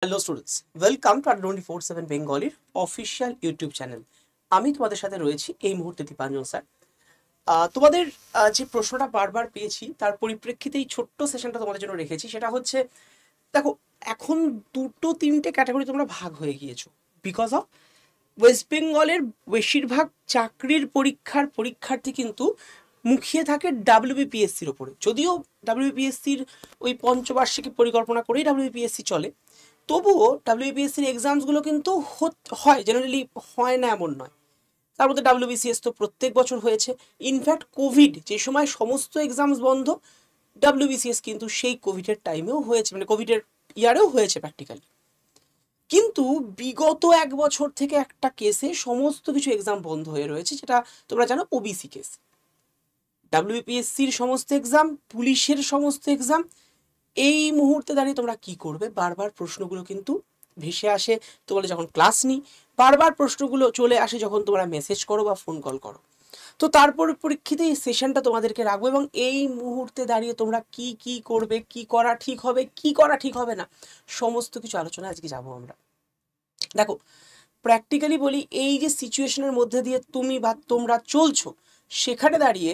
Hello students, welcome to 24/7 বেঙ্গলির official YouTube channel. আমি তোমাদের সাথে রয়েছি এই মুহূর্তে দীপাঞ্জন স্যার। তোমাদের যে প্রশ্নটা বারবার পেয়েছি তার পরিপ্রেক্ষিতে এই ছোট্ট সেশনটা তোমাদের জন্য রেখেছি। সেটা হচ্ছে, দেখো, এখন দুটো তিনটে ক্যাটাগরি তোমরা ভাগ হয়ে গিয়েছো বিকজ অফ ওয়েস্ট বেঙ্গলের বেশিরভাগ চাকরির পরীক্ষার্থী কিন্তু মুখিয়ে থাকে ডাব্লিউবিপিএসসির ওপরে। যদিও ডাব্লিউবিপিএসসির ওই পঞ্চবার্ষিকী পরিকল্পনা করেই ডাব্লিউবিপিএসসি চলে, তবুও ডাব্লিউবিপিএসসির এক্সামসগুলো কিন্তু হয়, জেনারেলি হয় না এমন নয়। তার মধ্যে ডাব্লিউবিসিএস তো প্রত্যেক বছর হয়েছে। ইনফ্যাক্ট কোভিড যে সময় সমস্ত এক্সামস বন্ধ, ডাব্লিউবিসিএস কিন্তু সেই কোভিডের টাইমেও হয়েছে, মানে কোভিডের ইয়ারেও হয়েছে প্র্যাকটিক্যালি। কিন্তু বিগত এক বছর থেকে একটা কেসে সমস্ত কিছু এক্সাম বন্ধ হয়ে রয়েছে, যেটা তোমরা জানো, ওবিসি কেস। ডাব্লিউপিএসসির সমস্ত এক্সাম, পুলিশের সমস্ত এক্সাম, এই মুহূর্তে দাঁড়িয়ে তোমরা কি করবে? বারবার প্রশ্নগুলো কিন্তু ভেসে আসে তোমাদের যখন ক্লাস নিই, বারবার প্রশ্নগুলো চলে আসে যখন তোমরা মেসেজ করো বা ফোন কল করো। তো তারপর পরীক্ষিতে এই সেশনটা তোমাদেরকে রাখবো এবং এই মুহূর্তে দাঁড়িয়ে তোমরা কি কি করবে, কি করা ঠিক হবে, কি করা ঠিক হবে না, সমস্ত কিছু আলোচনা আজকে যাবো আমরা। দেখো, প্র্যাকটিক্যালি বলি, এই যে সিচুয়েশনের মধ্যে দিয়ে তুমি বা তোমরা চলছো, সেখানে দাঁড়িয়ে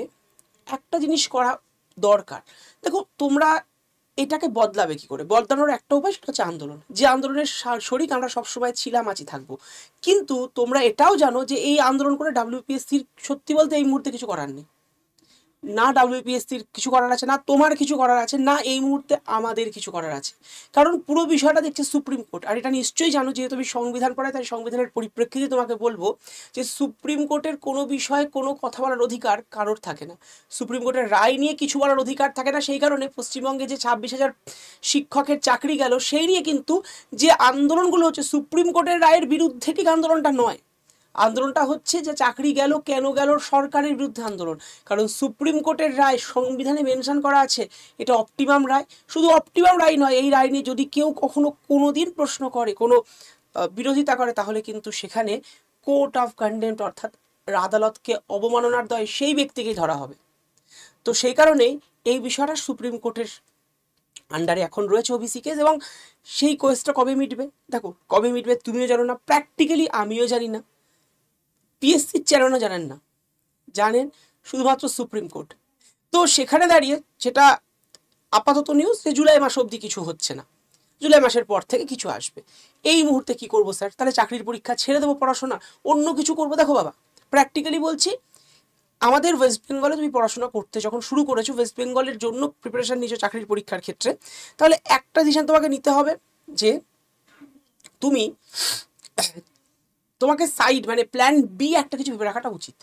একটা জিনিস করা দরকার। দেখো, তোমরা এটাকে বদলাবে কি করে? বদলানোর একটা উপায়, সেটা হচ্ছে আন্দোলন। যে আন্দোলনের শরিক আমরা সবসময় ছিলাম, আছি, থাকবো। কিন্তু তোমরা এটাও জানো যে এই আন্দোলন করে ডাব্লিউপিএসসির সত্যি বলতে এই মুহূর্তে কিছু করার নেই। না ডাব্লিউপিএসসির কিছু করার আছে, না তোমার কিছু করার আছে, না এই মুহূর্তে আমাদের কিছু করার আছে। কারণ পুরো বিষয়টা দেখছে সুপ্রিম কোর্ট। আর এটা নিশ্চয়ই জানো, যেহেতু তুমি সংবিধান পড়ায়, তাই সংবিধানের পরিপ্রেক্ষিতে তোমাকে বলবো যে সুপ্রিম কোর্টের কোনো বিষয়ে কোনো কথা বলার অধিকার কারোর থাকে না। সুপ্রিম কোর্টের রায় নিয়ে কিছু বলার অধিকার থাকে না। সেই কারণে পশ্চিমবঙ্গে যে 26,000 শিক্ষকের চাকরি গেল, সেই নিয়ে কিন্তু যে আন্দোলনগুলো হচ্ছে, সুপ্রিম কোর্টের রায়ের বিরুদ্ধে ঠিক আন্দোলনটা নয়। আন্দোলনটা হচ্ছে যে চাকরি গেল কেন গেল, সরকারের বিরুদ্ধে আন্দোলন। কারণ সুপ্রিম কোর্টের রায় সংবিধানে মেনশন করা আছে, এটা অপটিমাম রায়। শুধু অপটিমাম রায় নয়, এই রায় নিয়ে যদি কেউ কখনো কোনো দিন প্রশ্ন করে, কোনো বিরোধিতা করে, তাহলে কিন্তু সেখানে কোর্ট অফ কন্টেম্প্ট, অর্থাৎ আদালতকে অবমাননার দায়ে সেই ব্যক্তিকেই ধরা হবে। তো সেই কারণেই এই বিষয়টা সুপ্রিম কোর্টের আন্ডারে এখন রয়েছে ওবিসি কেস। এবং সেই কেসটা কবে মিটবে? দেখো, কবে মিটবে তুমিও জানো না, প্র্যাকটিক্যালি আমিও জানি না, পিএসসির চেয়ারম্যানও জানেন না, জানেন শুধুমাত্র সুপ্রিম কোর্ট। তো সেখানে দাঁড়িয়ে সেটা আপাতত নিউজ যে জুলাই মাস অবধি কিছু হচ্ছে না, জুলাই মাসের পর থেকে কিছু আসবে। এই মুহূর্তে কি করবো স্যার? তাহলে চাকরির পরীক্ষা ছেড়ে দেবো, পড়াশোনা অন্য কিছু করবো? দেখো বাবা, প্র্যাকটিক্যালি বলছি, আমাদের ওয়েস্ট বেঙ্গলে তুমি পড়াশোনা করতে যখন শুরু করেছো, ওয়েস্ট বেঙ্গলের জন্য প্রিপারেশন নিয়েছো চাকরির পরীক্ষার ক্ষেত্রে, তাহলে একটা ডিসিশন তোমাকে নিতে হবে যে তুমি, তোমাকে সাইড মানে প্ল্যান বি একটা কিছু ভেবে রাখাটা উচিত।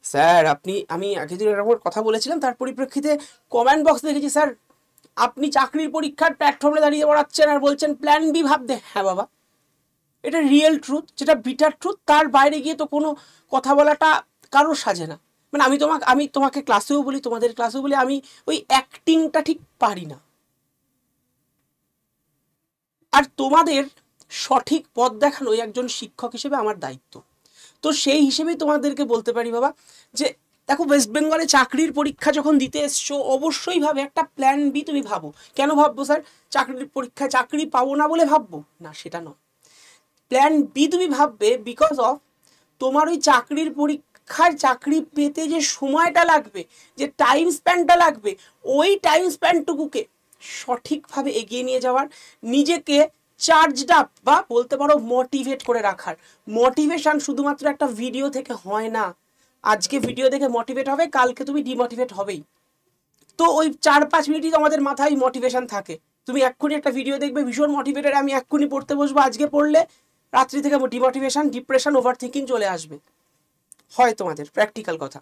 স্যার আমি আগে যে এরকম কথা বলেছিলাম, তার পরিপ্রেক্ষিতে কমেন্ট বক্স দেখেছি স্যার, আপনি চাকরির পরীক্ষার প্ল্যাটফর্মে দাঁড়িয়ে পড়াচ্ছেন আর বলছেন প্ল্যান বি ভাবতে। হ্যাঁ বাবা, এটা রিয়েল ট্রুথ, যেটা বিটার ট্রুথ। তার বাইরে গিয়ে তো কোনো কথা বলাটা কারোর সাজে না। মানে আমি তোমাকে ক্লাসেও বলি, তোমাদের ক্লাসেও বলি, আমি ওই অ্যাক্টিংটা ঠিক পারি না। আর তোমাদের সঠিক পথ দেখানো একজন শিক্ষক হিসেবে আমার দায়িত্ব। তো সেই হিসেবেই তোমাদেরকে বলতে পারি বাবা, যে দেখো, ওয়েস্ট বেঙ্গলে চাকরির পরীক্ষা যখন দিতে এসছো, অবশ্যই ভাবে একটা প্ল্যান বি তুমি ভাবো। কেন ভাববো স্যার? চাকরির পরীক্ষায় চাকরি পাবো না বলে ভাববো না, সেটা নয়। প্ল্যান বি তুমি ভাববে বিকজ অফ তোমার ওই চাকরির পরীক্ষার চাকরি পেতে যে সময়টা লাগবে, যে টাইম স্প্যানটা লাগবে, ওই টাইম স্প্যানটুকুকে সঠিকভাবে এগিয়ে নিয়ে যাওয়ার, নিজেকে চার্জড আপ বা বলতে পারো মোটিভেট করে রাখার। মোটিভেশন শুধুমাত্র একটা ভিডিও থেকে হয় না। আজকে ভিডিও দেখে মোটিভেট হবে, কালকে তুমি ডিমোটিভেট হবেই। তো ওই 4-5 মিনিটই আমাদের মাথায় মোটিভেশন থাকে। তুমি এক্ষুনি একটা ভিডিও দেখবে, ভীষণ মোটিভেটেড, আমি এক্ষুনি পড়তে বসবো, আজকে পড়লে রাত্রি থেকে ডিমোটিভেশন, ডিপ্রেশন, ওভার থিঙ্কিং চলে আসবে, হয় তোমাদের প্র্যাকটিক্যাল কথা।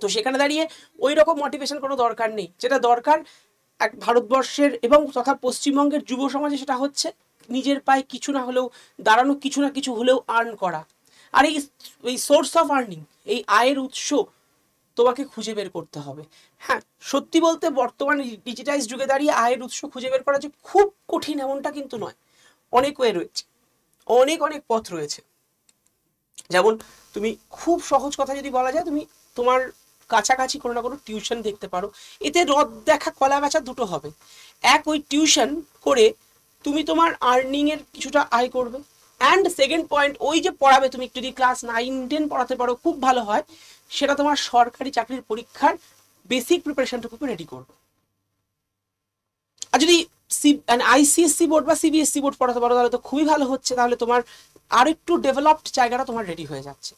তো সেখানে দাঁড়িয়ে ওই রকম মোটিভেশন কোনো দরকার নেই। যেটা দরকার এক ভারতবর্ষের এবং তথা পশ্চিমবঙ্গের যুব সমাজে, সেটা হচ্ছে নিজের পায়ে কিছু না হলেও দাঁড়ানো, কিছু না কিছু হলেও আর্ন করা। আর এই সোর্স অফ আর্নিং, এই আয়ের উৎস তোমাকে খুঁজে বের করতে হবে। হ্যাঁ, সত্যি বলতে বর্তমানে ডিজিটাইজ যুগে দাঁড়িয়ে আয়ের উৎস খুঁজে বের করা যে খুব কঠিন এমনটা কিন্তু নয়। অনেক ওয়ে রয়েছে, অনেক অনেক পথ রয়েছে। যেমন তুমি খুব সহজ কথা যদি বলা যায়, তুমি তোমার কাছাকাছি কোনো না কোনো টিউশন দেখতে পারো। এতে রদ দেখা কলা বেচা দুটো হবে। এক, ওই টিউশন করে তুমি তোমার আর্নিং এর কিছুটা আয় করবে। অ্যান্ড সেকেন্ড পয়েন্ট, ওই যে পড়াবে তুমি একটু যদি ক্লাস 9-10 পড়াতে পারো খুব ভালো হয়, সেটা তোমার সরকারি চাকরির পরীক্ষার বেসিক প্রিপারেশনটুকু রেডি করবে। আর যদি আইসিএসসি বোর্ড বা সিবিএসসি বোর্ড পড়াতে পারো তাহলে তো খুবই ভালো হচ্ছে, তাহলে তোমার আরেকটু ডেভেলপড জায়গাটা তোমার রেডি হয়ে যাচ্ছে।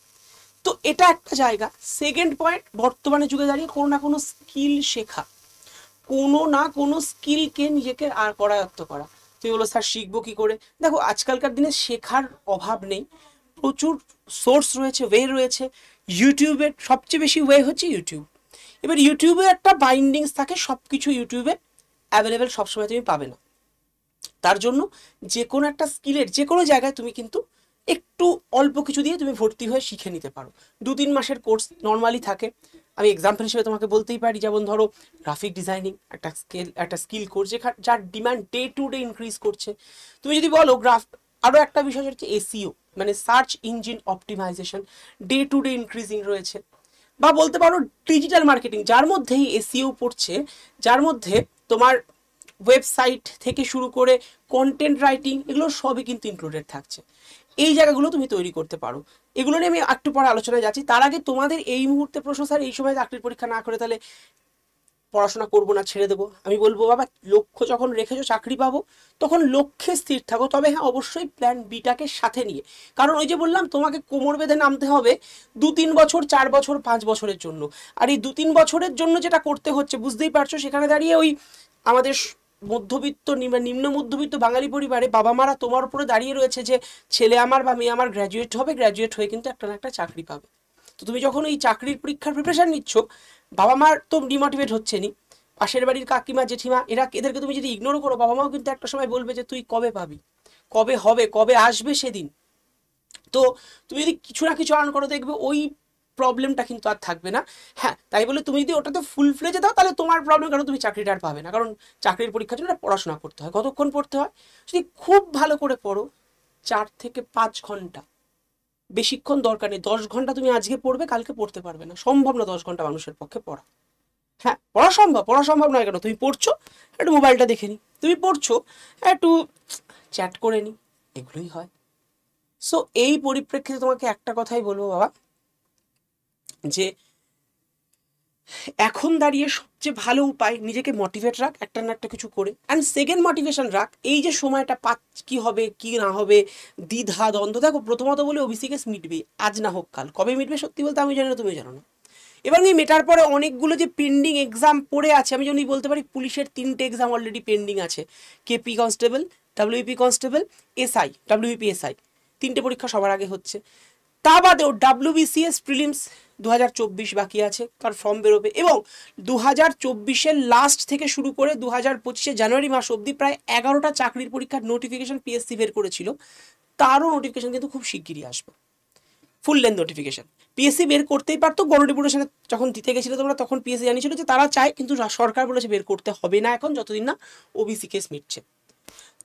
তো এটা একটা জায়গা। সেকেন্ড পয়েন্ট, বর্তমানে যুগে দাঁড়িয়ে কোনো না কোনো স্কিল শেখা, কোনো না কোনো স্কিলকে নিজেকে আর করায়ত্ত করা। তুমি বলো স্যার শিখবো কি করে? দেখো আজকালকার দিনে শেখার অভাব নেই, প্রচুর সোর্স রয়েছে, ওয়ে রয়েছে। ইউটিউবের সবচেয়ে বেশি ওয়ে হচ্ছে ইউটিউব। এবার ইউটিউবে একটা বাইন্ডিংস থাকে, সব কিছু ইউটিউবে অ্যাভেলেবেল সবসময় তুমি পাবে না। তার জন্য যে কোনো একটা স্কিলের যে কোনো জায়গায় তুমি কিন্তু একটু অল্প কিছু দিয়ে তুমি ভর্তি হয়ে শিখে নিতে পারো। 2-3 মাসের কোর্স নর্মালি থাকে। আমি এক্সাম্পল হিসেবে তোমাকে বলতেই পারি, যেমন ধরো গ্রাফিক ডিজাইনিং একটা স্কিল কোর্স, যার demand day to day increase করছে। তুমি যদি বলো আরও একটা বিষয় হচ্ছে এসইও, মানে search engine optimisation, day to day increasing রয়েছে। বা বলতে পারো ডিজিটাল মার্কেটিং, যার মধ্যেই এসইও পড়ছে, যার মধ্যে তোমার ওয়েবসাইট থেকে শুরু করে কন্টেন্ট রাইটিং, এগুলো সবই কিন্তু ইনক্লুডেড থাকছে। এই জায়গাগুলো তুমি তৈরি করতে পারো। এগুলো নিয়ে আমি একটু পরে আলোচনায় যাচ্ছি। তার আগে তোমাদের এই মুহূর্তে প্রশ্ন, স্যার এই সময় চাকরির পরীক্ষা না করে তাহলে পড়াশোনা করবো না, ছেড়ে দেবো? আমি বলবো বাবা, লক্ষ্য যখন রেখেছো চাকরি পাবো, তখন লক্ষ্যে স্থির থাকো। তবে হ্যাঁ, অবশ্যই প্ল্যান বিটাকে সাথে নিয়ে, কারণ ওই যে বললাম তোমাকে কোমর বেঁধে নামতে হবে 2-3 বছর, 4 বছর, 5 বছরের জন্য। আর এই 2-3 বছরের জন্য যেটা করতে হচ্ছে বুঝতেই পারছো, সেখানে দাঁড়িয়ে ওই আমাদের মধ্যবিত্ত নিম্ন মধ্যবিত্ত বাঙালি পরিবারে বাবা মারা তোমার উপরে দাঁড়িয়ে রয়েছে যে ছেলে আমার বা মেয়ে আমার গ্র্যাজুয়েট হবে, গ্র্যাজুয়েট হয়ে কিন্তু একটা না একটা চাকরি পাবে। তো তুমি যখন এই চাকরির পরীক্ষার প্রিপারেশন নিচ্ছ, বাবা মার তো ডিমোটিভেট হচ্ছে নি, পাশের বাড়ির কাকিমা জেঠিমা এদেরকে তুমি যদি ইগনোর করো, বাবা মাও কিন্তু একটা সময় বলবে যে তুই কবে পাবি, কবে হবে, কবে আসবে সেদিন। তো তুমি যদি কিছু না কিছু আর্ন করো, দেখবে ওই প্রবলেমটা কিন্তু আর থাকবে না। হ্যাঁ, তাই বলে তুমি যদি ওটাতে ফুল ফ্লেজে দাও তাহলে তোমার প্রবলেম, কারণ তুমি চাকরিটা আর পাবে না। কারণ চাকরির পরীক্ষার জন্য পড়াশোনা করতে হয়। কতক্ষণ পড়তে হয়? যদি খুব ভালো করে পড়ো, 4 থেকে 5 ঘন্টা, বেশিক্ষণ দরকার নেই। 10 ঘন্টা তুমি আজকে পড়বে, কালকে পড়তে পারবে না, সম্ভব না 10 ঘন্টা মানুষের পক্ষে পড়া। হ্যাঁ, পড়া সম্ভব নয় কেন? তুমি পড়ছো, একটু মোবাইলটা দেখে নি, তুমি পড়ছো, একটু চ্যাট করে নি, এগুলোই হয়। সো এই পরিপ্রেক্ষিতে তোমাকে একটা কথাই বলবো বাবা, যে এখন দাঁড়িয়ে সবচেয়ে ভালো উপায়, নিজেকে মোটিভেট রাখ একটা না একটা কিছু করে। অ্যান্ড সেকেন্ড মোটিভেশন রাখ, এই যে সময়টা কি হবে কি না হবে, দ্বিধা দ্বন্দ্ব। দেখো প্রথমত বলে ওবিসি কেস মিটবে, আজ না হোক কাল। কবে মিটবে সত্যি বলতে আমি জানি না, তুমি জানো না। এবার এই মেটার পরে অনেকগুলো যে পেন্ডিং এক্সাম পড়ে আছে, আমি যদি বলতে পারি পুলিশের 3টে এক্সাম অলরেডি পেন্ডিং আছে, KP constable, WP constable, SI, WP SI, 3টে পরীক্ষা সবার আগে হচ্ছে। তা বাদেও ডাব্লিউবিসিএস প্রিলিমস 2024 বাকি আছে, তার ফর্ম বেরোবে। এবং 2024-এর লাস্ট থেকে শুরু করে 2025-এর জানুয়ারি মাস অবধি প্রায় 11টা চাকরির পরীক্ষার নোটিফিকেশন পিএসসি বের করেছিল, তারও নোটিফিকেশন কিন্তু খুব শিগগিরই আসবে, ফুল লেন্থ নোটিফিকেশন। পিএসসি বের করতেই পারতো, গণডেপুটেশনে যখন দিতে গেছিল তোমরা, তখন পিএসসি জানিয়েছিল যে তারা চায়, কিন্তু সরকার বলেছে বের করতে হবে না এখন, যতদিন না ওবিসি কেস মিটছে।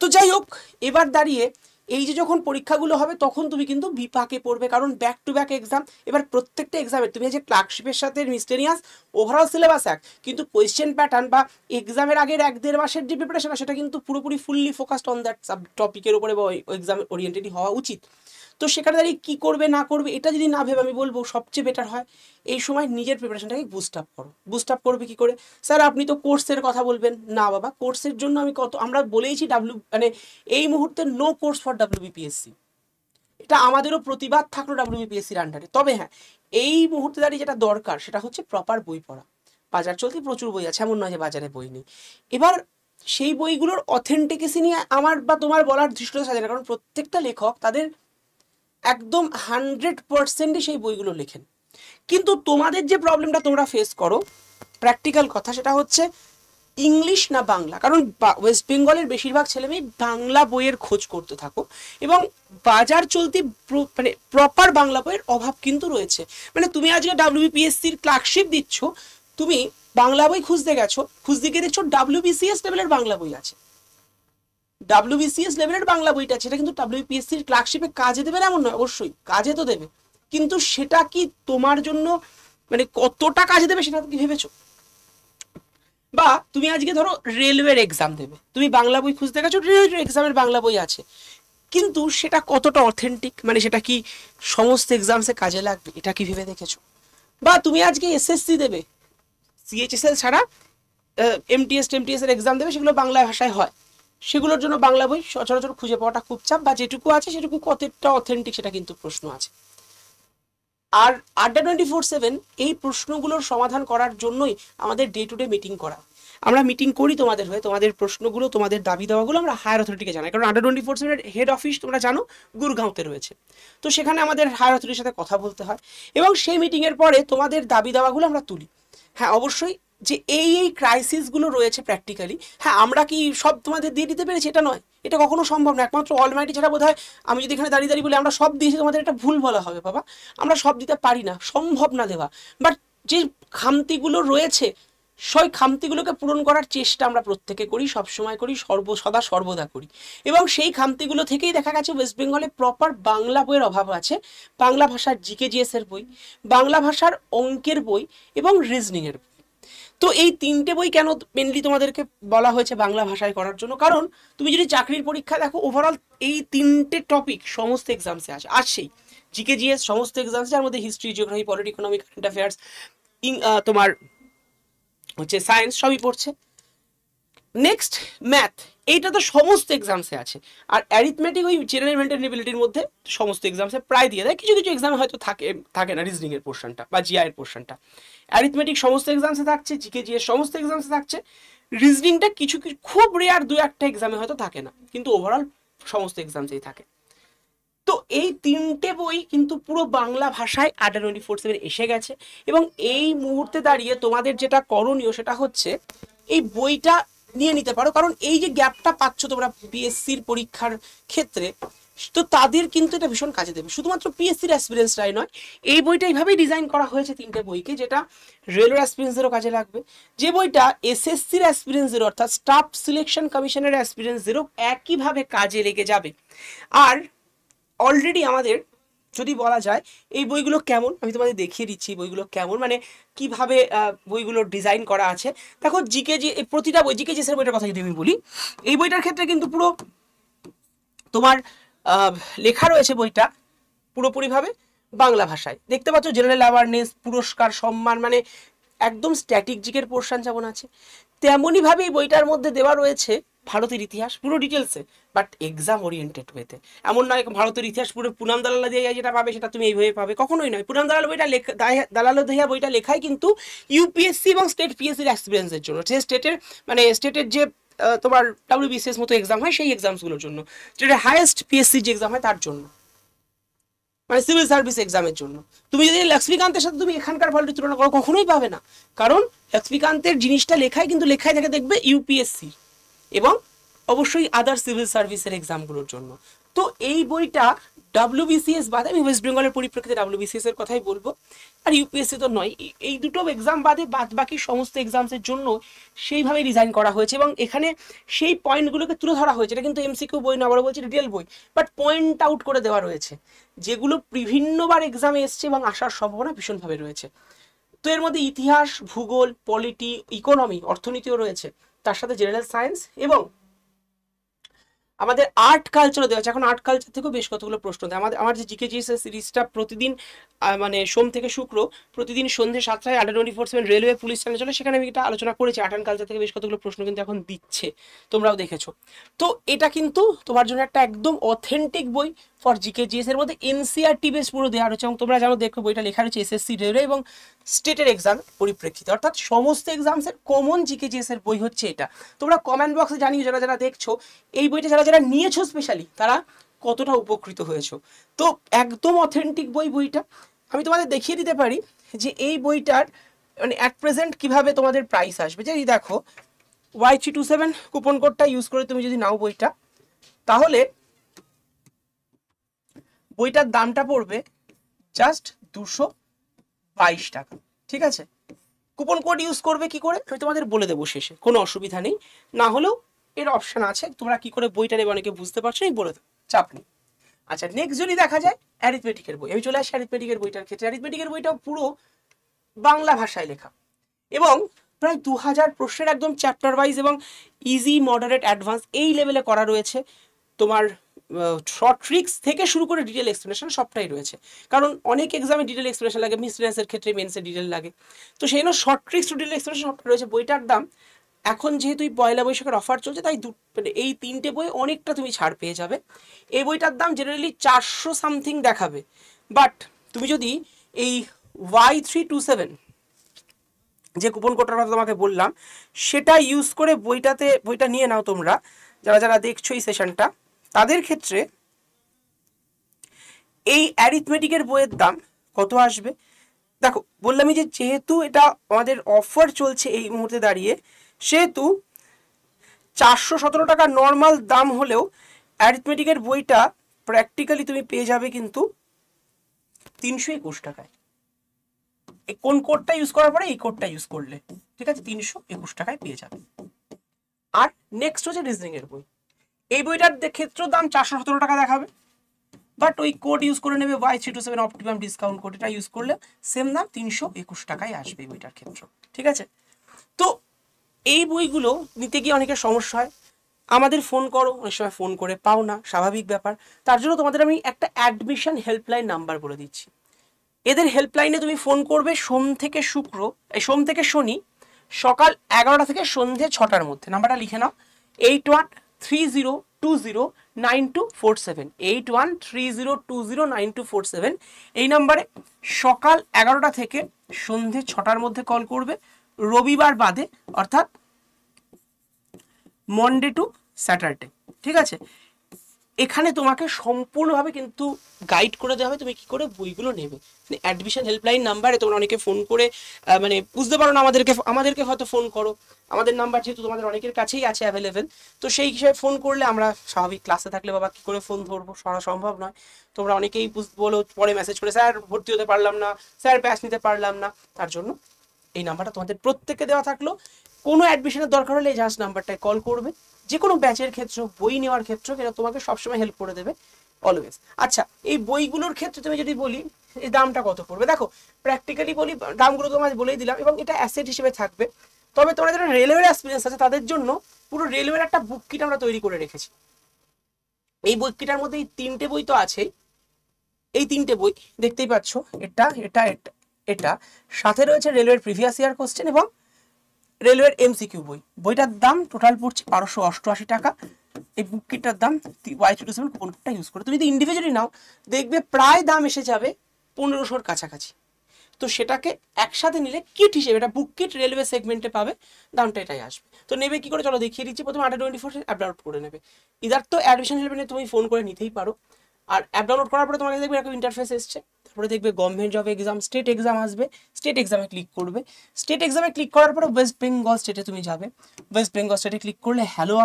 তো যাই হোক, এবার দাঁড়িয়ে এই যে যখন পরীক্ষাগুলো হবে তখন তুমি কিন্তু বিপাকে পড়বে, কারণ ব্যাক টু ব্যাক এক্সাম। এবার প্রত্যেকটা এক্সামের তুমি যে ক্লার্কশিপের সাথে মিসটেরিয়াস ওভারঅল সিলেবাস এক, কিন্তু কোয়েশ্চেন প্যাটার্ন বা এক্সামের আগের 1-1.5 মাসের যে প্রিপারেশন, সেটা কিন্তু পুরোপুরি ফুললি ফোকাসড অন দ্যাট টপিকের উপরে বা এক্সাম ওরিয়েন্টেডই হওয়া উচিত। তো সেখানে দাঁড়িয়ে কী করবে না করবে এটা যদি না ভেবে, আমি বলবো সবচেয়ে বেটার হয় এই সময় নিজের প্রিপারেশনটাকে বুস্ট আপ করো। বুস্ট আপ করবে কী করে? স্যার আপনি তো কোর্সের কথা বলবেন না। বাবা, কোর্সের জন্য আমরা বলেইছি মানে এই মুহূর্তে নো কোর্স ফর ডাব্লিউবিপিএসসি, এটা আমাদেরও প্রতিবাদ থাকলো ডাব্লিউবিপিএসসির আন্ডারে। তবে হ্যাঁ, এই মুহূর্তে দাঁড়িয়ে যেটা দরকার সেটা হচ্ছে প্রপার বই পড়া। বাজার চলতে প্রচুর বই আছে, এমন নয় যে বাজারে বই নেই। এবার সেই বইগুলোর অথেন্টিকেসি নিয়ে আমার বা তোমার বলার দৃষ্টতা সাজে না, কারণ প্রত্যেকটা লেখক তাদের একদম 100%ই সেই বইগুলো লেখেন। কিন্তু তোমাদের যে প্রবলেমটা তোমরা ফেস করো, প্র্যাকটিক্যাল কথা, সেটা হচ্ছে ইংলিশ না বাংলা। কারণ ওয়েস্ট বেঙ্গলের বেশিরভাগ ছেলেমেয়ে বাংলা বইয়ের খোঁজ করতে থাকো, এবং বাজার চলতি মানে প্রপার বাংলা বইয়ের অভাব কিন্তু রয়েছে। মানে তুমি আজকে ডাব্লিউবিপিএসসির ক্লার্কশিপ দিচ্ছ, তুমি বাংলা বই খুঁজতে গেছো, খুঁজতে গিয়ে দেখছো ডাব্লিউবিসিএস লেভেলের বাংলা বই আছে, ডাব্লিউবিসিএস লেভেলের বাংলা বইটা আছে। এটা কিন্তু ডাব্লিউবিপিএসসির ক্লার্কশিপে কাজে দেবে না এমন নয়, অবশ্যই কাজে তো দেবে, কিন্তু সেটা কি তোমার জন্য মানে কতটা কাজে দেবে সেটা কি ভেবেছো? বা তুমি আজকে ধরো রেলওয়ের এক্সাম দেবে, তুমি বাংলা বই খুঁজতে গেছো, রেলওয়ে এক্সামের বাংলা বই আছে, কিন্তু সেটা কতটা অথেন্টিক, মানে সেটা কি সমস্ত এক্সামসে কাজে লাগবে, এটা কি ভেবে দেখেছো? বা তুমি আজকে এসএসসি দেবে, সিএইচএসএল ছাড়া এমটিএস এর এক্সাম দেবে, সেগুলো বাংলা ভাষায় হয়, সেগুলোর জন্য বাংলা বই সচরাচর খুঁজে পাওয়াটা খুব চাপ, বা যেটুকু আছে সেটুকু কতটা অথেন্টিক সেটা কিন্তু প্রশ্ন আছে। আর আড্ডা 24/7 এই প্রশ্নগুলোর সমাধান করার জন্যই আমাদের ডে টু ডে মিটিং করা। আমরা মিটিং করি তোমাদের হয়ে, তোমাদের প্রশ্নগুলো, তোমাদের দাবি দেওয়াগুলো আমরা হায়ার অথরিটিকে জানাই, কারণ আড্ডা 24/7 হেড অফিস তোমরা জানো গুরগাঁওতে রয়েছে। তো সেখানে আমাদের হায়ার অথরিটির সাথে কথা বলতে হয়, এবং সেই মিটিংয়ের পরে তোমাদের দাবি দেওয়াগুলো আমরা তুলি। হ্যাঁ অবশ্যই, যে এই ক্রাইসিসগুলো রয়েছে প্র্যাকটিক্যালি, হ্যাঁ আমরা কি সব তোমাদের দিয়ে দিতে পেরেছি এটা নয়, এটা কখনো সম্ভব না, একমাত্র অলমাইটি ছাড়া বোধ হয়। আমি যদি এখানে দাঁড়িয়ে দাঁড়িয়ে বলি আমরা সব দিয়েছি, তোমাদের এটা ভুল বলা হবে বাবা, আমরা সব দিতে পারি না, সম্ভব না দেওয়া। বাট যে খামতিগুলো রয়েছে সেই খামতিগুলোকে পূরণ করার চেষ্টা আমরা প্রত্যেকে করি, সবসময় করি, সদা সর্বদা করি। এবং সেই খামতিগুলো থেকেই দেখা গেছে ওয়েস্ট বেঙ্গলে প্রপার বাংলা বইয়ের অভাব আছে। বাংলা ভাষার জিকেজিএস এর বই, বাংলা ভাষার অঙ্কের বই এবং রিজনিং এর বই। তো এই তিনটে বই কেন মেনলি তোমাদেরকে বলা হয়েছে বাংলা ভাষায় করার জন্য, কারণ তুমি যদি চাকরির পরীক্ষা দেখো, ওভারঅল এই তিনটে টপিক সমস্ত এক্সামসে আছে, আসছেই। জিকেজিএস সমস্ত এক্সামস, যার মধ্যে history, geography, polity, economy, current affairs, তোমার হচ্ছে সায়েন্স, সবই পড়ছে। নেক্সট ম্যাথ, এইটা তো সমস্ত এক্সামসে আছে। আর অ্যারিথমেটিক ওই জেনারেল মেন্টেনেবিলিটির মধ্যে সমস্ত এক্সামসে প্রায় দিয়ে দেয়, কিছু কিছু এক্সামে হয়তো থাকে না রিজনিং এর পোর্শনটা বা জিআই এর পোর্শনটা। অ্যারিথমেটিক সমস্ত এক্সামসে থাকছে, জিকেজি এর সমস্ত এক্সামসে থাকছে, রিজনিংটা কিছু কিছু খুব রেয়ার দু একটা এক্সামে হয়তো থাকে না, কিন্তু ওভারঅল সমস্ত এক্সামসেই থাকে। তো এই তিনটে বই কিন্তু পুরো বাংলা ভাষায় আড্ডা 24/7 এসে গেছে, এবং এই মুহূর্তে দাঁড়িয়ে তোমাদের যেটা করণীয় সেটা হচ্ছে এই বইটা নিয়ে নিতে পারো, কারণ এই যে গ্যাপটা পাচ্ছ তোমরা পিএসসির পরীক্ষার ক্ষেত্রে, তো তাদের কিন্তু এটা ভীষণ কাজে দেবে। শুধুমাত্র পিএসসির অ্যাসপিরেন্সরাই নয়, এই বইটা এইভাবেই ডিজাইন করা হয়েছে তিনটে বইকে, যেটা রেলওয়ে অ্যাসপিরেন্সদেরও কাজে লাগবে, যে বইটা এসএসসির অ্যাসপিরেন্সদেরও অর্থাৎ স্টাফ সিলেকশন কমিশনের অ্যাসপিরেন্সদেরও একইভাবে কাজে লেগে যাবে। আর অলরেডি আমাদের যদি বলা যায় এই বইগুলো কেমন, আমি তোমাদের দেখিয়ে দিচ্ছি বইগুলো কেমন, মানে কিভাবে বইগুলো ডিজাইন করা আছে। দেখো জিকেজি প্রতিটা বই, জিকেজিএস এর বইটার কথা যদি আমি বলি, এই বইটার ক্ষেত্রে কিন্তু পুরো তোমার লেখা রয়েছে বইটা পুরোপুরিভাবে বাংলা ভাষায়। দেখতে পাচ্ছ জেনারেল অ্যাওয়ারনেস, পুরস্কার, সম্মান, মানে একদম স্ট্যাটিক জিকের পোর্শন যেমন আছে, তেমনই ভাবে এই বইটার মধ্যে দেওয়া রয়েছে ভারতের ইতিহাস পুরো ডিটেলসে, বাট এক্সাম ওরিয়েন্টেড ওয়েতে। এমন নয় ভারতের ইতিহাস পুরো পুনাম দালাল দিয়ে যেটা পাবে সেটা তুমি এইভাবে পাবে, কখনোই নয়। পুনাম দালাল বইটা দালাল দেয়া বইটা লেখাই কিন্তু ইউপিএসসি এবং স্টেট পিএসসির এক্সপিরিয়েন্সের জন্য, যে স্টেটের মানে স্টেটের যে তোমার ডাব্লিউবিসিএস মতো এক্সাম হয় সেই এক্সামসগুলোর জন্য, যেটা হায়েস্ট পিএসসি যে এক্সাম হয় তার জন্য, মানে সিভিল সার্ভিস এক্সামের জন্য। তুমি যদি লক্ষ্মীকান্তের সাথে তুমি এখানকার ফলটি তুলনা করো, কখনোই পাবে না, কারণ লক্ষ্মীকান্তের জিনিসটা লেখাই কিন্তু লেখায় থাকে দেখবে ইউপিএসসি এবং অবশ্যই আদার সিভিল সার্ভিসের এক্সামগুলোর জন্য। তো এই বইটা ডাব্লিউবিসিএস বাদে, আমি ওয়েস্ট বেঙ্গলের পরিপ্রেক্ষিতে ডাব্লিউবিসিএস এর কথাই বলবো, আর ইউপিএসসি তো নয়, এই দুটো এক্সাম বাদে বাদ বাকি সমস্ত এক্সামসের জন্য সেইভাবে ডিজাইন করা হয়েছে, এবং এখানে সেই পয়েন্টগুলোকে তুলে ধরা হয়েছে। এটা কিন্তু এমসিকিউ বই না, আবার বলছি ডিটেল বই, বাট পয়েন্ট আউট করে দেওয়া রয়েছে যেগুলো বিভিন্নবার এক্সামে এসছে এবং আসার সম্ভাবনা ভীষণভাবে রয়েছে। তো এর মধ্যে ইতিহাস, ভূগোল, পলিটি, ইকোনমি, অর্থনীতিও রয়েছে, তার সাথে জেনারেল সায়েন্স এবং আমাদের আর্ট কালচারও দেওয়া আছে। এখন আর্ট কালচার থেকেও বেশ কতগুলো প্রশ্ন দেয়। আমার যে জিকেজিএস সিরিজটা প্রতিদিন মানে সোম থেকে শুক্র প্রতিদিন সন্ধ্যে 7টায় আড্ডা 24/7 রেলওয়ে পুলিশ চ্যানেল চলে, সেখানে আমি এটা আলোচনা করেছি। আর্ট অ্যান্ড কালচার থেকে বেশ কতগুলো প্রশ্ন কিন্তু এখন দিচ্ছে, তোমরাও দেখেছো। তো এটা কিন্তু তোমার জন্য একটা একদম অথেন্টিক বই ফর জিকেজিএস। এর মধ্যে এনসিআরটি বেস পুরো দেওয়া রয়েছে, এবং তোমরা জানো দেখো বইটা লেখা রয়েছে এসএসসি, রেলওয়ে এবং স্টেটের এক্সাম পরিপ্রেক্ষিতে, অর্থাৎ সমস্ত এক্সামসের কমন জিকেজিএস এর বই হচ্ছে এটা। তোমরা কমেন্ট বক্সে জানিও যারা যারা দেখছো এই বইটা, যারা যারা নিয়েছো স্পেশালি, তারা কতটা উপকৃত হয়েছো। তো একদম অথেন্টিক বইটা আমি তোমাদের দেখিয়ে দিতে পারি যে এই বইটার মানে অ্যাট প্রেজেন্ট কিভাবে তোমাদের প্রাইস আসবে। যে এই দেখো Y327 কুপন কোডটা ইউজ করে তুমি যদি নাও বইটা, তাহলে বইটার দামটা পড়বে জাস্ট 222 টাকা। ঠিক আছে, কুপন কোড ইউজ করবে কি করে আমি তোমাদের বলে দেবো শেষে, কোনো অসুবিধা নেই, না হলেও এর অপশন আছে, তোমরা কি করে বইটা নেবে অনেকে বুঝতে পারছো, আমি বলে দেবো, চাপ নেই। আচ্ছা, নেক্সট যদি দেখা যায় অ্যারিথমেটিকের বই, আমি চলে আসি অ্যারিথমেটিকের বইটার ক্ষেত্রে। অ্যারিথমেটিকের বইটাও পুরো বাংলা ভাষায় লেখা, এবং প্রায় 2000 প্রশ্নের একদম চ্যাপ্টার ওয়াইজ এবং ইজি, মডারেট, অ্যাডভান্স এই লেভেলে করা রয়েছে। তোমার শর্ট ট্রিক্স থেকে শুরু করে ডিটেল এক্সপ্লেনেশন সবটাই রয়েছে, কারণ অনেক এক্সামে ডিটেল এক্সপ্লেনেশন লাগে, মিসলেনিয়াসের ক্ষেত্রে মেন্সে ডিটেল লাগে, তো সেই জন্য short tricks two detail explanation সবটা রয়েছে। বইটার দাম এখন যেহেতু পয়লা বৈশাখের অফার চলছে, তাই মানে এই 3টে বই অনেকটা তুমি ছাড় পেয়ে যাবে। এই বইটার দাম জেনারেলি 400 সামথিং দেখাবে, বাট তুমি যদি এই Y327 যে কুপন কোডটার কথা তোমাকে বললাম সেটা ইউজ করে বইটা নিয়ে নাও তোমরা, যারা যারা দেখছো এই সেশনটা, তাদের ক্ষেত্রে এই অ্যারিথমেটিকের বইয়ের দাম কত আসবে দেখো। বললামই যে যেহেতু এটা আমাদের অফার চলছে এই মুহূর্তে দাঁড়িয়ে, সেহেতু 417 টাকা নর্মাল দাম হলেও অ্যারিথমেটিকের বইটা প্র্যাকটিক্যালি তুমি পেয়ে যাবে কিন্তু 321 টাকায়। কোন কোডটা ইউজ করার পরে এই কোডটা ইউজ করলে, ঠিক আছে, 321 টাকায় পেয়ে যাবে। আর নেক্সট হচ্ছে রিজনিং এর বই। এই বইটার ক্ষেত্রেও দাম 417 টাকা দেখাবে, বাট ওই কোড ইউজ করে নেবে Y327 অপটিমাম ডিসকাউন্ট কোড, এটা ইউজ করলে সেম দাম 321 টাকায় আসবে এই বইটার ক্ষেত্রে, ঠিক আছে। তো এই বইগুলো নিতে গিয়ে অনেকের সমস্যা হয়, আমাদের ফোন করো, অনেক সময় ফোন করে পাও না, স্বাভাবিক ব্যাপার। তার জন্য তোমাদের আমি একটা অ্যাডমিশন হেল্পলাইন নাম্বার বলে দিচ্ছি। এদের হেল্পলাইনে তুমি ফোন করবে সোম থেকে শনি সকাল 11টা থেকে সন্ধ্যে 6টার মধ্যে। নাম্বারটা লিখে নাও, 8130209247, 8130209247। এই নাম্বারে সকাল 11টা থেকে সন্ধ্যে 6টার মধ্যে কল করবে, রবিবার বাদে, অর্থাৎ মনডে টু স্যাটারডে, ঠিক আছে। এখানে তোমাকে সম্পূর্ণভাবে কিন্তু গাইড করে দেওয়া হবে তুমি কি করে বইগুলো নেবে। মানে অ্যাডমিশন হেল্পলাইন নাম্বারে তোমরা অনেকে ফোন করে মানে বুঝতে পারো না, আমাদেরকে হয়তো ফোন করো, আমাদের নাম্বার যেহেতু তোমাদের অনেকের কাছেই আছে অ্যাভেলেবেল, তো সেই হিসেবে ফোন করলে আমরা স্বাভাবিক ক্লাসে থাকলে বাবা কি করে ফোন ধরবো, সরা সম্ভব নয়। তোমরা অনেকেই বলো পরে মেসেজ করে, স্যার ভর্তি হতে পারলাম না, স্যার ব্যাচ নিতে পারলাম না। তার জন্য এই নাম্বারটা তোমাদের প্রত্যেককে দেওয়া থাকলো। কোনো অ্যাডমিশনের দরকার হলে এই জাস্ট নাম্বারটায় কল করবে, যে কোনো ব্যাচের ক্ষেত্রে, বই নেওয়ার ক্ষেত্রে, এটা তোমাকে সবসময় হেল্প করে দেবে অলওয়েজ। আচ্ছা, এই বইগুলোর ক্ষেত্রে তুমি যদি বলি এই দামটা কত পড়বে, দেখো প্র্যাকটিক্যালি বলি দামগুলো তোমাকে বলেই দিলাম, এবং এটা অ্যাসেট হিসেবে থাকবে। তবে তোমরা যারা রেলওয়ের এক্সপিরিয়েন্স আছে তাদের জন্য পুরো রেলওয়ের একটা বুক কিট আমরা তৈরি করে রেখেছি। এই বুক কিটার মধ্যে এই 3টে বই তো আছেই, এই 3টে বই দেখতেই পাচ্ছ, এটা এটা এটা এটা সাথে রয়েছে রেলওয়ের প্রিভিয়াস ইয়ার কোশ্চেন এবং রেলওয়ের এমসিকিউ বই। বইটার দাম টোটাল পড়ছে 1288 টাকা। এই বুক কিটটার দাম Y327 কুপন কোডটা ইউজ করে তুমি যদি ইন্ডিভিজুয়ালি নাও, দেখবে প্রায় দাম এসে যাবে 1500-র কাছাকাছি। তো সেটাকে একসাথে নিলে কিট হিসেবে, এটা বুক কিট রেলওয়ে সেগমেন্টে পাবে, দামটা এটাই আসবে। তো নেবে কি করে চলো দেখিয়ে দিচ্ছি। প্রথমে 824 অ্যাপ ডাউনলোড করে নেবে, ইদার তো অ্যাডমিশন হেল্পলাইনে তুমি ফোন করে নিতেই পারো। আর অ্যাপ ডাউনলোড করার পরে তোমাকে দেখবে এরকম ইন্টারফেস এসছে, তারপরে দেখবে government job exam, state exam আসবে, স্টেট এক্সামে ক্লিক করবে। স্টেট এক্সামে ক্লিক করার পরে ওয়েস্ট বেঙ্গল স্টেটে তুমি যাবে, ওয়েস্ট বেঙ্গল স্টেটে ক্লিক করলে হ্যালো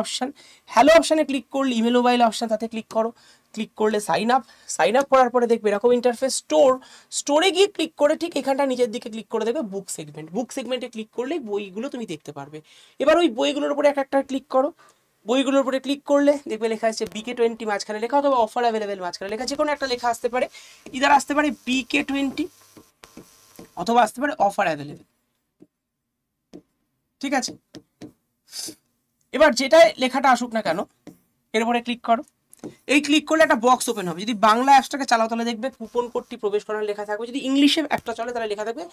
অপশানে ক্লিক করলে ইমেল মোবাইল অপশান, তাতে ক্লিক করো। ক্লিক করলে সাইন আপ করার পরে দেখবে এরকম ইন্টারফেস। স্টোরে গিয়ে ক্লিক করে ঠিক এখানটা নিচের দিকে ক্লিক করে দেখবে বুক সেগমেন্টে ক্লিক করলেই বইগুলো তুমি দেখতে পারবে। এবার ওই বইগুলোর উপরে একটা ক্লিক করো, বইগুলোর উপরে ক্লিক করলে দেখবে লেখা আছে BK20 মাঝখানে লেখা, অথবা অফার অ্যাভেলেবেল মাঝখানে লেখা, যে কোনো একটা লেখা আসতে পারে, ইদার আসতে পারে BK20 অথবা আসতে পারে অফার অ্যাভেলেবেল, ঠিক আছে। এবার যেটা লেখাটা আসুক না কেন এর উপরে ক্লিক করো। এই ক্লিক করলে একটা বক্স ওপেন হবে, যদি বাংলা অ্যাপসটাকে চালাও তাহলে দেখবে কুপন কোডটি প্রবেশ করার লেখা থাকবে, যদি ইংলিশে অ্যাপটা চলে তাহলে লেখা থাকবে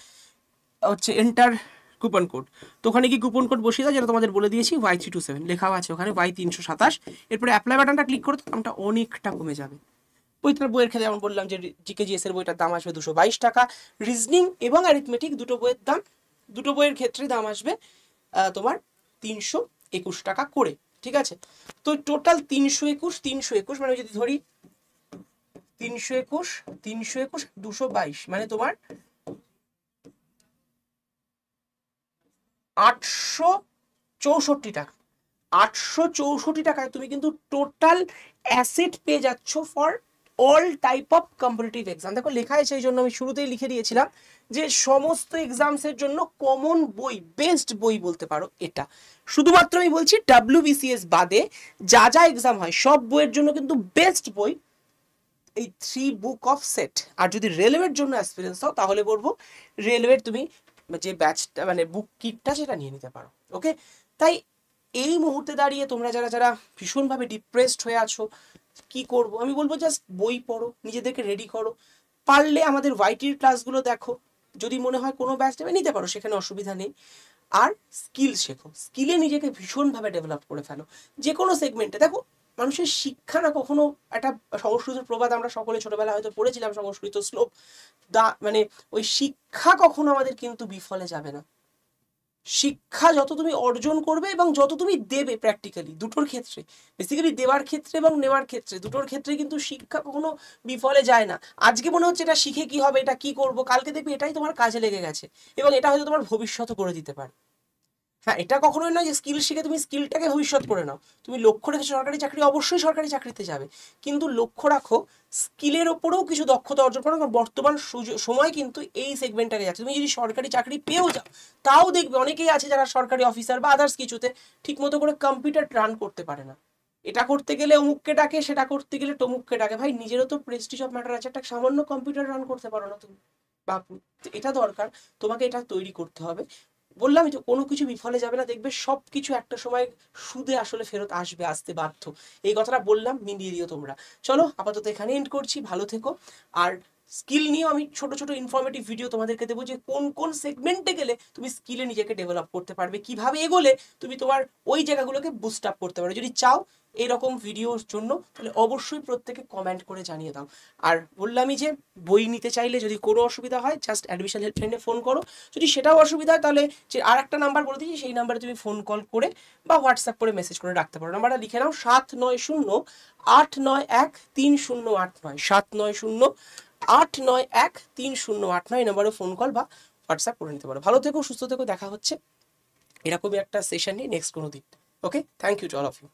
হচ্ছে এন্টার কুপন কোড। তো ওখানে কি কুপন কোড বসিয়ে দাও, যেটা তোমাদের বলে দিয়েছি Y327 লেখা আছে ওখানে Y327। এরপরে অ্যাপ্লাই বাটনটা ক্লিক করো, দামটা অনেকটা কমে যাবে। বইয়ের ক্ষেত্রে যেমন বললাম যে GK/GS এর বইটার দাম আসবে 222 টাকা, রিজনিং এবং অ্যারিথমেটিক দুটো বইয়ের ক্ষেত্রে দাম আসবে তোমার 321 টাকা করে, ঠিক আছে। তো টোটাল 321 মানে যদি ধরি 321 222 মানে তোমার 864 টাকা। 864 টাকায় তুমি কিন্তু টোটাল অ্যাসেট পেয়ে যাচ্ছ for all type of competitive exam. দেখো লেখা আছে, সেই জন্য আমি শুরুতেই লিখে দিয়েছিলাম যে সমস্ত এক্সামসের জন্য কমন বই, বেস্ট বই বলতে পারো এটা। শুধুমাত্র আমি বলছি WBCS বাদে যা যা এক্সাম হয় সব বইয়ের জন্য কিন্তু বেস্ট বই এই 3 বুক অফ সেট। আর যদি রেলওয়ের জন্য অ্যাসপিরেন্স হও তাহলে বলবো রেলওয়ের তুমি যে ব্যাচটা মানে বুক কিটটা সেটা নিয়ে নিতে পারো। ওকে, তাই এই মুহূর্তে দাঁড়িয়ে তোমরা যারা যারা ভীষণভাবে ডিপ্রেসড হয়ে আছো কি করব, আমি বলবো জাস্ট বই পড়ো, নিজেদেরকে রেডি করো, পারলে আমাদের ওয়াইটির ক্লাসগুলো দেখো, যদি মনে হয় কোনো ব্যাচ নেবে নিতে পারো, সেখানে অসুবিধা নেই। আর স্কিল শেখো, স্কিলে নিজেকে ভীষণভাবে ডেভেলপ করে ফেলো যে কোনো সেগমেন্টে। দেখো মানুষের শিক্ষা না কখনো, একটা সংস্কৃত প্রবাদ আমরা সকলে ছোটবেলায় হয়তো পড়েছিলাম, সংস্কৃত শ্লোক, মানে ওই শিক্ষা কখনো আমাদের কিন্তু বিফলে যাবে না। শিক্ষা যত তুমি অর্জন করবে এবং যত তুমি দেবে প্র্যাকটিক্যালি, দুটোর ক্ষেত্রে, বেসিক্যালি দেওয়ার ক্ষেত্রে এবং নেওয়ার ক্ষেত্রে, দুটোর ক্ষেত্রে কিন্তু শিক্ষা কখনো বিফলে যায় না। আজকে মনে হচ্ছে এটা শিখে কি হবে, এটা কি করব, কালকে দেখবি এটাই তোমার কাজে লেগে গেছে এবং এটা হয়তো তোমার ভবিষ্যৎ করে দিতে পারে। হ্যাঁ, এটা কখনোই নয় যে স্কিল শিখে তুমি স্কিলটাকে ভবিষ্যৎ করে নাও। তুমি লক্ষ্য রেখেছো সরকারি চাকরি, অবশ্যই সরকারি চাকরিতে যাবে, কিন্তু লক্ষ্য রাখো স্কিলের ওপরেও কিছু দক্ষতা অর্জন করো। কারণ বর্তমান সময় কিন্তু এই সেগমেন্টটাকে যাচ্ছে। তুমি যদি সরকারি চাকরি পেয়েও যাও, তাও দেখবে অনেকেই আছে যারা সরকারি অফিসার বা আদার্স কিছুতে ঠিক মতো করে কম্পিউটার রান করতে পারে না। এটা করতে গেলে অমুককে ডাকে, সেটা করতে গেলে তমুককে ডাকে। ভাই নিজেরও তো প্রেস্টিজ অফ ম্যাটার আছে, একটা সামান্য কম্পিউটার রান করতে পারো না তুমি বাপু। এটা দরকার, তোমাকে এটা তৈরি করতে হবে। বললামই তো, কোনো কিছু বিফলে যাবে না, দেখবে সব কিছু একটা সময় সুদে আসলে ফেরত আসবে, আসতে বাধ্য। এই কথাটা বললাম, মিলিয়ে দিও তোমরা। চলো আপাতত এখানে এন্ড করছি, ভালো থেকো। আর স্কিল নিয়েও আমি ছোট ছোট ইনফরমেটিভ ভিডিও তোমাদেরকে দেবো, যে কোন কোন সেগমেন্টে গেলে তুমি স্কিলে নিজেকে ডেভেলপ করতে পারবে, কিভাবে এগোলে তুমি তোমার ওই জায়গাগুলোকে বুস্ট আপ করতে পারো। যদি চাও এইরকম ভিডিওর জন্য, তাহলে অবশ্যই প্রত্যেকে কমেন্ট করে জানিয়ে দাও। আর বললামই যে বই নিতে চাইলে যদি কোনো অসুবিধা হয় জাস্ট অ্যাডমিশন হেল্পলাইনে ফোন করো। যদি সেটাও অসুবিধা হয় তাহলে যে আর একটা নাম্বার বলে দিচ্ছি, সেই নাম্বারে তুমি ফোন কল করে বা হোয়াটসঅ্যাপ করে মেসেজ করে রাখতে পারো। নাম্বারটা লিখে নাও, 7908913089, 7908913089। এই নাম্বারে ফোন কল বা হোয়াটসঅ্যাপ করে নিতে পারো। ভালো থেকো, সুস্থ থেকো, দেখা হচ্ছে এরকমই একটা সেশন নিয়ে নেক্সট কোনো দিন। Okay, thank you to all of you.